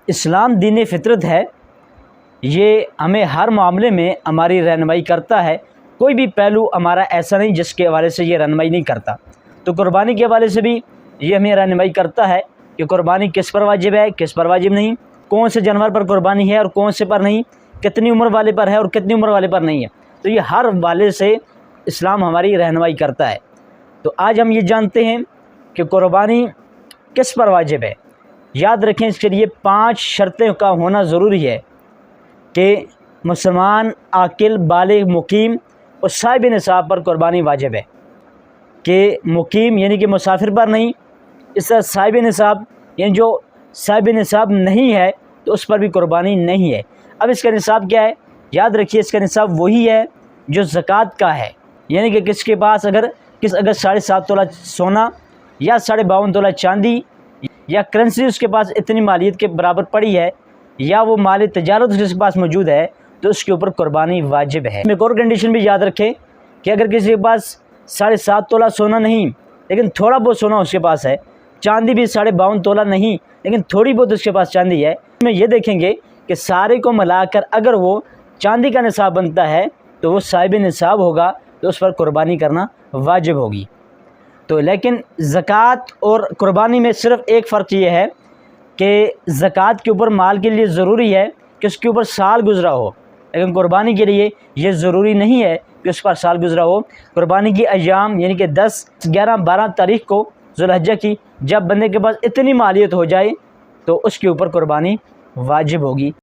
اسلام دین فطرت ہے، یہ ہمیں ہر معاملے میں ہماری رہنمائی کرتا ہے، کوئی بھی پہلو ہمارا ایسا نہیں جس کے حوالے سے یہ رہنمائی نہیں کرتا۔ تو قربانی کے حوالے سے بھی یہ ہمیں رہنمائی کرتا ہے کہ قربانی کس پر واجب ہے، کس پر واجب نہیں، کون سے جانور پر قربانی ہے اور کون سے پر نہیں، کتنی عمر والے پر ہے اور کتنی عمر والے پر نہیں ہے۔ تو یہ ہر حوالے سے اسلام ہماری رہنمائی کرتا ہے۔ تو آج ہم یہ جانتے ہیں کہ قربانی کس پر واجب ہے۔ یاد رکھیں، اس کے لیے 5 شرطیں کا ہونا ضروری ہے کہ مسلمان عاقل بالغ مقیم اور صاحب نصاب پر قربانی واجب ہے، کہ مقیم یعنی کہ مسافر پر نہیں، اس طرح صاحب نصاب یعنی جو صاحب نصاب نہیں ہے تو اس پر بھی قربانی نہیں ہے۔ اب اس کا نصاب کیا ہے؟ یاد رکھیے، اس کا نصاب وہی ہے جو زکوٰۃ کا ہے، یعنی کہ کس کے پاس اگر 7.5 تولہ سونا یا 52.5 تولہ چاندی یا کرنسی اس کے پاس اتنی مالیت کے برابر پڑی ہے، یا وہ مال تجارت اس کے پاس موجود ہے، تو اس کے اوپر قربانی واجب ہے۔ ایک اور کنڈیشن بھی یاد رکھیں کہ اگر کسی کے پاس 7.5 تولہ سونا نہیں لیکن تھوڑا بہت سونا اس کے پاس ہے، چاندی بھی 52.5 تولہ نہیں لیکن تھوڑی بہت اس کے پاس چاندی ہے، اس میں یہ دیکھیں گے کہ سارے کو ملا کر اگر وہ چاندی کا نصاب بنتا ہے تو وہ صاحب نصاب ہوگا، تو اس پر قربانی کرنا واجب ہوگی۔ تو لیکن زکوٰۃ اور قربانی میں صرف ایک فرق یہ ہے کہ زکوٰۃ کے اوپر مال کے لیے ضروری ہے کہ اس کے اوپر سال گزرا ہو، لیکن قربانی کے لیے یہ ضروری نہیں ہے کہ اس پر سال گزرا ہو۔ قربانی کی ایام یعنی کہ 10، 11، 12 تاریخ کو ذو الحجہ کی جب بندے کے پاس اتنی مالیت ہو جائے تو اس کے اوپر قربانی واجب ہوگی۔